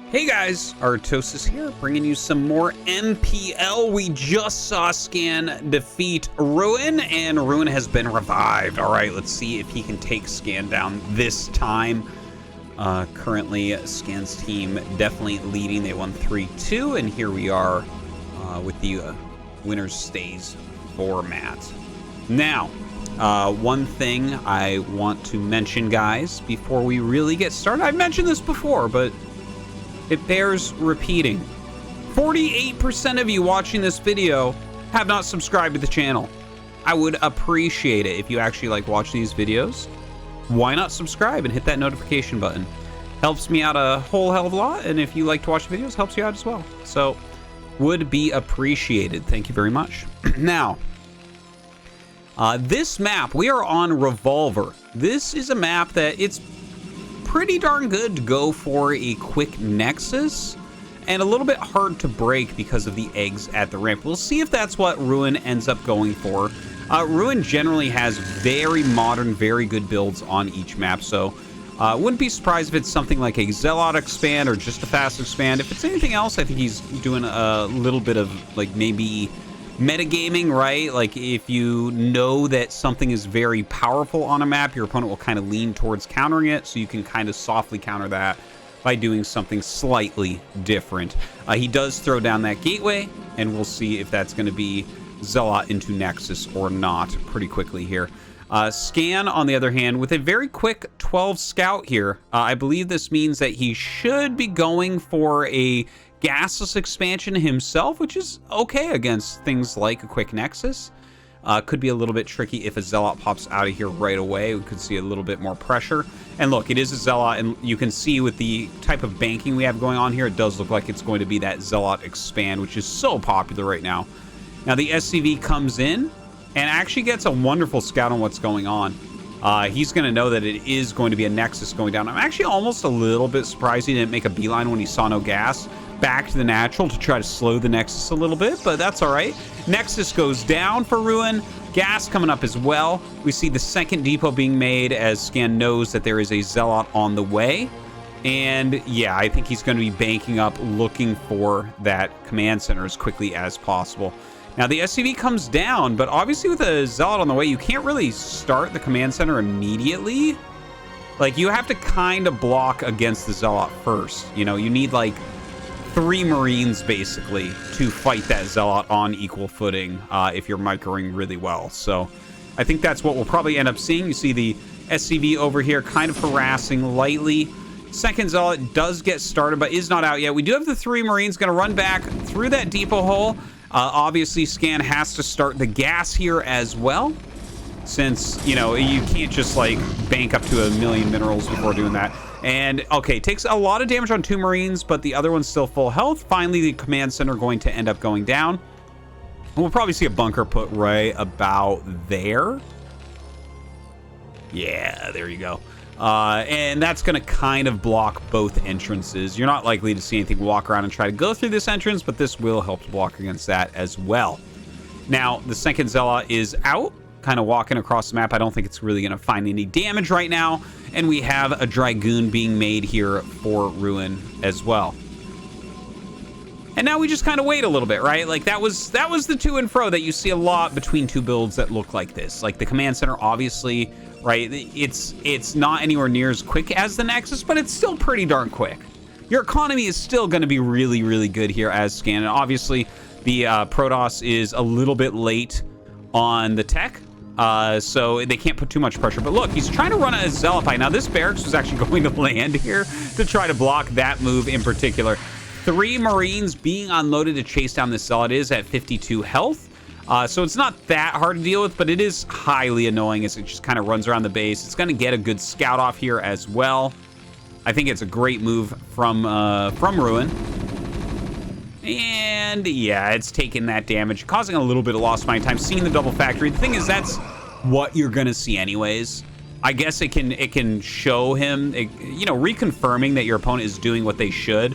Hey guys, Artosis here, bringing you some more MPL. We just saw Scan defeat Ruin, and Ruin has been revived. All right, let's see if he can take Scan down this time. Currently, Scan's team definitely leading. They won 3-2, and here we are with the winner's stays format. Now, one thing I want to mention, guys, before we really get started. I've mentioned this before, but it bears repeating. 48% of you watching this video have not subscribed to the channel. I would appreciate it if you actually like watching these videos. Why not subscribe and hit that notification button? Helps me out a whole hell of a lot, and if you like to watch the videos, helps you out as well. So, would be appreciated. Thank you very much. Now, this map, we are on Revolver. This is a map that it's pretty darn good to go for a quick Nexus, and a little bit hard to break because of the eggs at the ramp. We'll see if that's what Ruin ends up going for. Ruin generally has very modern, very good builds on each map, so wouldn't be surprised if it's something like a ZeLoT expand or just a fast expand. If it's anything else, I think he's doing a little bit of like maybe metagaming, right? Like if you know that something is very powerful on a map, your opponent will kind of lean towards countering it, so you can kind of softly counter that by doing something slightly different. He does throw down that gateway, and we'll see if that's going to be ZeLoT into Nexus or not pretty quickly here. Scan, on the other hand, with a very quick 12 scout here, I believe this means that he should be going for a gasless expansion himself, which is okay against things like a quick Nexus. Could be a little bit tricky if a ZeLoT pops out of here right away. We could see a little bit more pressure. And look, it is a ZeLoT, and you can see with the type of banking we have going on here, it does look like it's going to be that ZeLoT expand, which is so popular right now. Now the SCV comes in and actually gets a wonderful scout on what's going on. He's going to know that it is going to be a Nexus going down. I'm actually almost a little bit surprised he didn't make a beeline when he saw no gas back to the natural to try to slow the Nexus a little bit, but that's all right. Nexus goes down for Ruin. Gas coming up as well. We see the second depot being made as Scan knows that there is a ZeLoT on the way. And yeah, I think he's going to be banking up, looking for that command center as quickly as possible. Now the SCV comes down, but obviously with a ZeLoT on the way, you can't really start the command center immediately. Like, you have to kind of block against the ZeLoT first. You know, you need like 3 Marines basically to fight that ZeLoT on equal footing if you're microing really well. So I think that's what we'll probably end up seeing. You see the SCV over here kind of harassing lightly. Second ZeLoT does get started, but is not out yet. We do have the 3 Marines going to run back through that depot hole. Obviously, Scan has to start the gas here as well, since, you know, you can't just like bank up to 1,000,000 minerals before doing that. And okay, takes a lot of damage on 2 Marines, but the other one's still full health. Finally, the command center going to end up going down. We'll probably see a bunker put right about there. Yeah, there you go. And that's going to kind of block both entrances. You're not likely to see anything walk around and try to go through this entrance, but this will help to block against that as well. Now, the second ZeLoT is out, kind of walking across the map. I don't think it's really going to find any damage right now. And we have a Dragoon being made here for Ruin as well. And now we just kind of wait a little bit, right? Like that was the to and fro that you see a lot between 2 builds that look like this. Like the command center, obviously, right? It's not anywhere near as quick as the Nexus, but it's still pretty darn quick. Your economy is still going to be really, really good here as Scan. And obviously, the Protoss is a little bit late on the tech. So they can't put too much pressure. But look, he's trying to run a ZeLoT. Now, this barracks was actually going to land here to try to block that move in particular. 3 Marines being unloaded to chase down this ZeLoT is at 52 health. So it's not that hard to deal with, but it is highly annoying as it just kind of runs around the base. It's going to get a good scout off here as well. I think it's a great move from Ruin. And yeah, it's taking that damage, causing a little bit of lost mine time, seeing the double factory. The thing is, that's what you're going to see anyways. I guess it can show him, you know, reconfirming that your opponent is doing what they should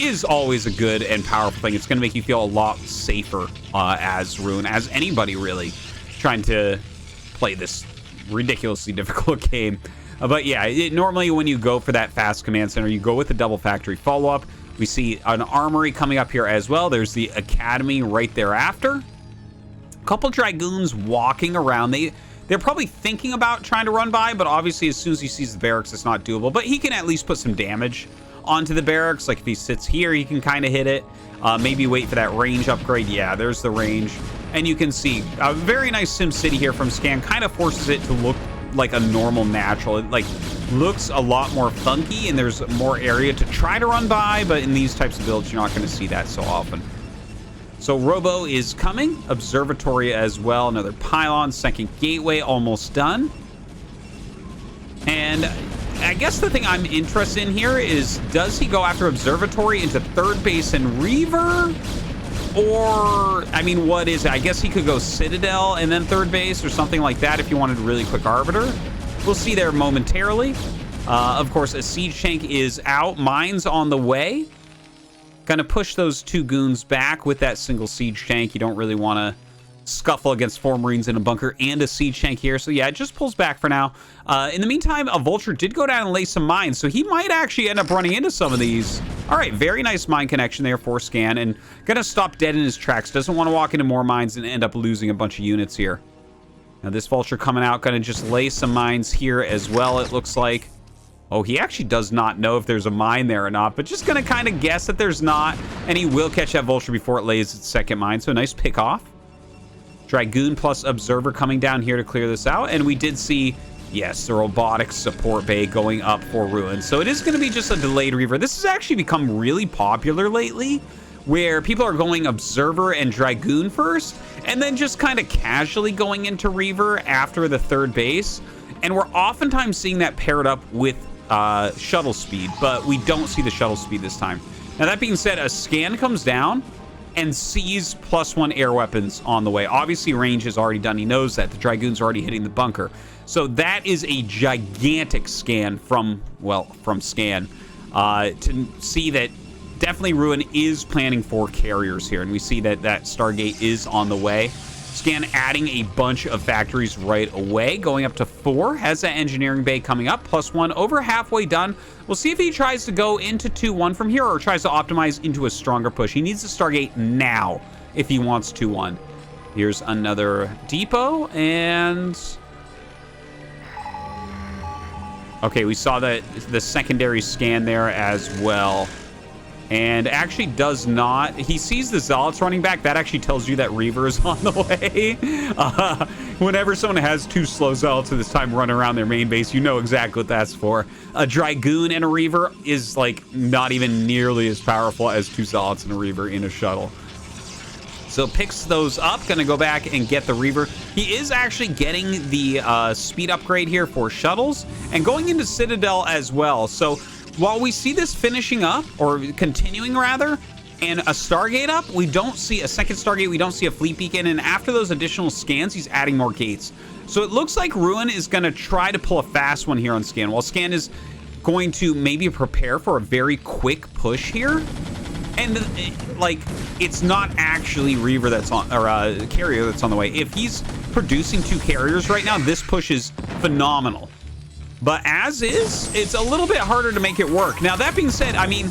is always a good and powerful thing. It's going to make you feel a lot safer as Ruin, as anybody really, trying to play this ridiculously difficult game. But yeah, normally when you go for that fast command center, you go with the double factory follow-up. We see an armory coming up here as well. There's the academy right thereafter. A couple dragoons walking around. They're probably thinking about trying to run by, but obviously as soon as he sees the barracks, it's not doable. But he can at least put some damage onto the barracks. Like if he sits here, he can kind of hit it. Maybe wait for that range upgrade. Yeah, there's the range. And you can see a very nice Sim City here from Scan. Kind of forces it to look like a normal natural. It like looks a lot more funky, and there's more area to try to run by. But in these types of builds, you're not going to see that so often. So Robo is coming. Observatory as well. Another pylon. Second gateway almost done. And I guess the thing I'm interested in here is, does he go after Observatory into third base and Reaver? Or, I mean, what is it? I guess he could go Citadel and then third base or something like that if you wanted a really quick Arbiter. We'll see there momentarily. Of course, a Siege Tank is out. Mine's on the way. Gonna push those 2 goons back with that single Siege Tank. You don't really want to scuffle against 4 Marines in a bunker and a Siege Tank here. So yeah, it just pulls back for now. In the meantime, a Vulture did go down and lay some mines, so he might actually end up running into some of these. All right, very nice mine connection there for Scan, and gonna stop dead in his tracks. Doesn't want to walk into more mines and end up losing a bunch of units here. Now this Vulture coming out, gonna just lay some mines here as well, it looks like. Oh, he actually does not know if there's a mine there or not, but just gonna kind of guess that there's not, and he will catch that Vulture before it lays its second mine, so a nice pick off. Dragoon plus Observer coming down here to clear this out, and we did see, yes, the robotics support bay going up for Ruin. So it is going to be just a delayed Reaver. This has actually become really popular lately, where people are going Observer and Dragoon first, and then just kind of casually going into Reaver after the third base. And we're oftentimes seeing that paired up with shuttle speed, but we don't see the shuttle speed this time. Now, that being said, a Scan comes down and sees +1 air weapons on the way. Obviously, range is already done. He knows that. The Dragoon's already hitting the bunker. So that is a gigantic scan from Scan to see that definitely Ruin is planning for carriers here. And we see that that Stargate is on the way. Scan adding a bunch of factories right away, going up to 4. Has that engineering bay coming up, +1, over halfway done. We'll see if he tries to go into 2-1 from here or tries to optimize into a stronger push. He needs the Stargate now if he wants 2-1. Here's another depot, and okay, we saw the secondary scan there as well. And actually does not. He sees the ZeLoTs running back. That actually tells you that Reaver is on the way. Whenever someone has 2 slow ZeLoTs at this time running around their main base, you know exactly what that's for. A Dragoon and a Reaver is like not even nearly as powerful as 2 ZeLoTs and a Reaver in a shuttle. So picks those up, gonna go back and get the Reaver. He is actually getting the speed upgrade here for shuttles and going into Citadel as well. So while we see this finishing up, or continuing rather, and a Stargate up, we don't see a second Stargate, we don't see a fleet beacon, and after those additional scans, he's adding more gates. So it looks like Ruin is going to try to pull a fast one here on Scan, while Scan is going to maybe prepare for a very quick push here. And like, it's not actually Reaver that's on, or Carrier that's on the way. If he's producing 2 carriers right now, this push is phenomenal. But as is, it's a little bit harder to make it work. Now, that being said, I mean,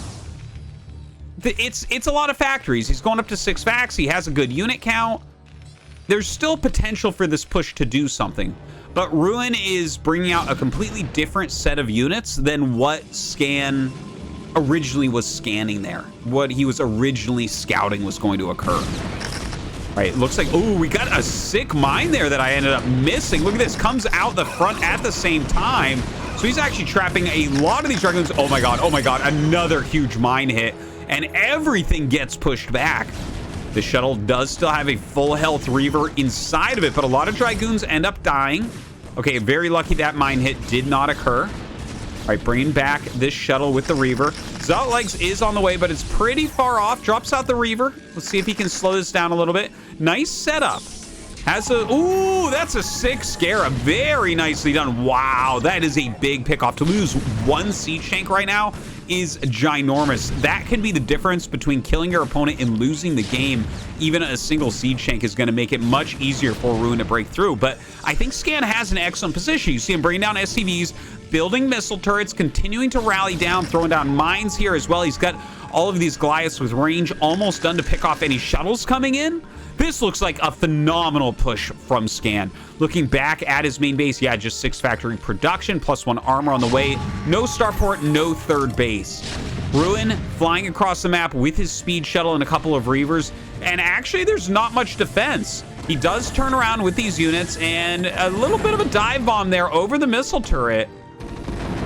it's a lot of factories. He's going up to 6 facts. He has a good unit count. There's still potential for this push to do something. But Ruin is bringing out a completely different set of units than what Scan originally was scanning there. What he was originally scouting was going to occur. Right, looks like, oh, we got a sick mine there that I ended up missing. Look at this, comes out the front at the same time. So he's actually trapping a lot of these Dragoons. Oh my God, another huge mine hit. And everything gets pushed back. The shuttle does still have a full health Reaver inside of it, but a lot of Dragoons end up dying. Okay, very lucky that mine hit did not occur. All right, bringing back this shuttle with the Reaver. ZeLoT Legs is on the way, but it's pretty far off. Drops out the Reaver. Let's see if he can slow this down a little bit. Nice setup. Has a, ooh, that's a sick Scarab. Very nicely done. Wow, that is a big pickoff. To lose 1 siege tank right now is ginormous. That can be the difference between killing your opponent and losing the game. Even a single siege tank is going to make it much easier for Ruin to break through. But I think Scan has an excellent position. You see him bringing down SCVs, building missile turrets, continuing to rally down, throwing down mines here as well. He's got all of these Goliaths with range almost done to pick off any shuttles coming in. This looks like a phenomenal push from Scan. Looking back at his main base, yeah, just 6 factory production, +1 armor on the way. No starport, no third base. Ruin flying across the map with his speed shuttle and a couple of Reavers. And actually, there's not much defense. He does turn around with these units and a little bit of a dive bomb there over the missile turret.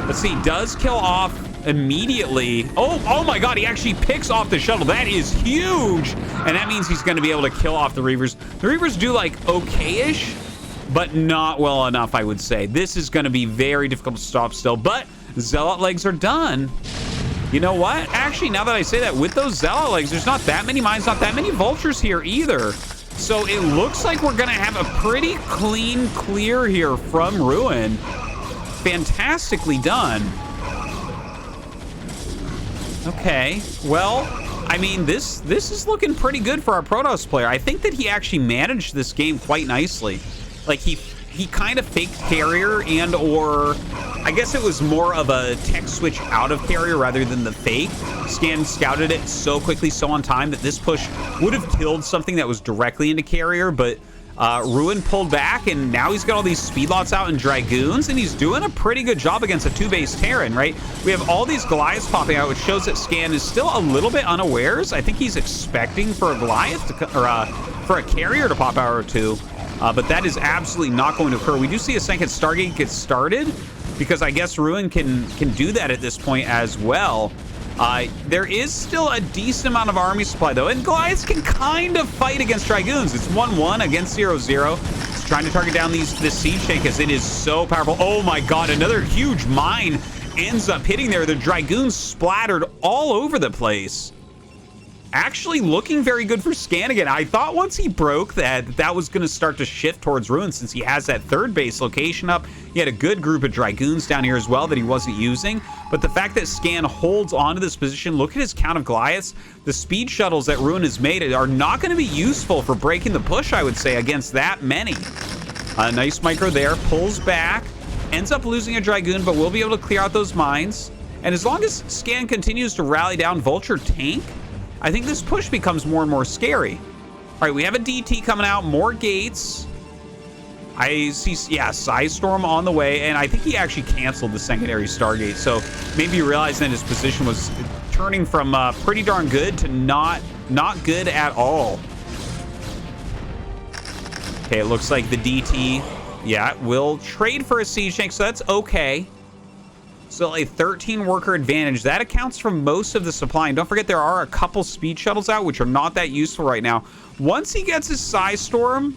Let's see, does kill off immediately. Oh my god, he actually picks off the shuttle. That is huge. And that means he's going to be able to kill off the Reavers. The Reavers do like okay-ish, but not well enough, I would say. This is going to be very difficult to stop still, but ZeLoT legs are done. You know what? Actually, now that I say that, with those ZeLoT legs, there's not that many mines, not that many vultures here either. So it looks like we're going to have a pretty clean clear here from Ruin. Fantastically done. Okay, well, I mean, this is looking pretty good for our Protoss player. I think that he actually managed this game quite nicely. Like, he kind of faked carrier or I guess it was more of a tech switch out of carrier rather than the fake. Scan scouted it so quickly, so on time, that this push would have killed something that was directly into carrier, but Ruin pulled back, and now he's got all these speedlots out and Dragoons, and he's doing a pretty good job against a 2-base Terran, right? We have all these Goliaths popping out, which shows that Scan is still a little bit unawares. I think he's expecting for a Goliath to, or for a carrier to pop out or two, but that is absolutely not going to occur. We do see a second Stargate get started, because I guess Ruin can do that at this point as well. There is still a decent amount of army supply, though, and Goliaths can kind of fight against Dragoons. It's 1-1 against 0-0. It's trying to target down this siege tank, as it is so powerful. Oh my god, another huge mine ends up hitting there. The Dragoons splattered all over the place. Actually looking very good for Scan again. I thought once he broke that was going to start to shift towards Ruin, since he has that third base location up. He had a good group of Dragoons down here as well that he wasn't using. But the fact that Scan holds onto this position, look at his count of Goliaths. The speed shuttles that Ruin has made are not going to be useful for breaking the push, I would say, against that many. A nice micro there, pulls back, ends up losing a Dragoon, but we'll be able to clear out those mines. And as long as Scan continues to rally down Vulture tank, I think this push becomes more and more scary. All right, we have a DT coming out, more gates. I see, yeah, Psystorm on the way, and I think he actually canceled the secondary Stargate, so maybe realizing that his position was turning from pretty darn good to not good at all. Okay, it looks like the DT, yeah, will trade for a siege tank, so that's okay. So a 13 worker advantage. That accounts for most of the supply. And don't forget, there are a couple speed shuttles out, which are not that useful right now. Once he gets his Psystorm,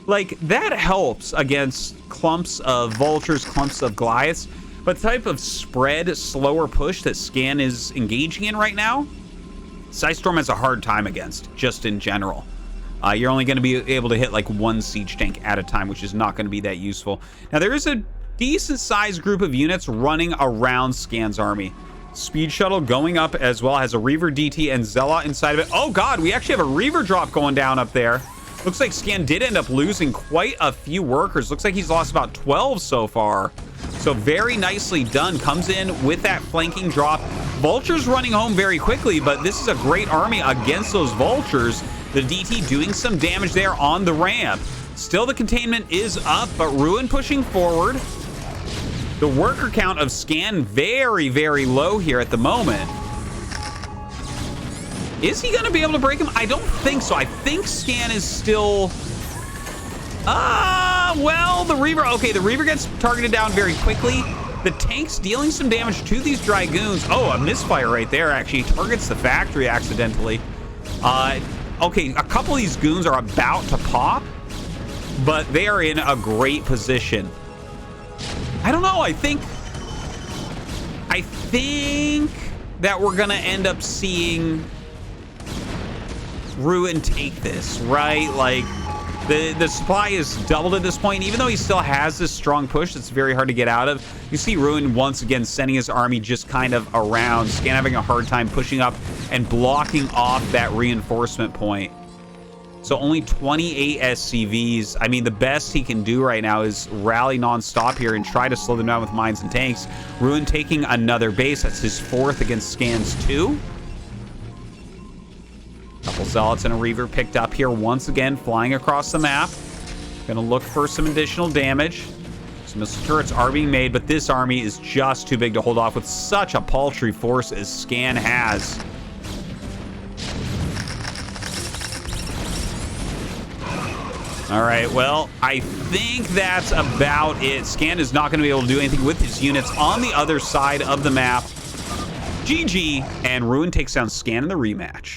like, that helps against clumps of vultures, clumps of Goliaths. But the type of spread, slower push that Scan is engaging in right now, Psystorm has a hard time against, just in general. You're only going to be able to hit like one siege tank at a time, which is not going to be that useful. Now, there is a decent sized group of units running around Scan's army. Speed shuttle going up as well, has a Reaver DT and ZeLoT inside of it. Oh god, we actually have a Reaver drop going down up there. Looks like Scan did end up losing quite a few workers. Looks like he's lost about 12 so far. So very nicely done. Comes in with that flanking drop. Vultures running home very quickly, but this is a great army against those vultures. The DT doing some damage there on the ramp. Still, the containment is up, but Ruin pushing forward. The worker count of Scan very, very low here at the moment. Is he going to be able to break him? I don't think so. I think Scan is still... well, the Reaver... Okay, the Reaver gets targeted down very quickly. The tank's dealing some damage to these Dragoons. Oh, a misfire right there, actually. Targets the factory accidentally. Okay, a couple of these goons are about to pop, but they are in a great position. I don't know. I think that we're gonna end up seeing Ruin take this, right? Like, the supply is doubled at this point. Even though he still has this strong push that's very hard to get out of, you see Ruin once again sending his army just kind of around. Scan having a hard time pushing up and blocking off that reinforcement point. So only 28 SCVs. I mean, the best he can do right now is rally nonstop here and try to slow them down with mines and tanks. Ruin taking another base. That's his 4th against Scans 2. Couple Zealots and a Reaver picked up here once again, flying across the map. Gonna look for some additional damage. Some missile turrets are being made, but this army is just too big to hold off with such a paltry force as Scan has. All right, well, I think that's about it. Scan is not going to be able to do anything with his units on the other side of the map. GG, and Ruin takes down Scan in the rematch.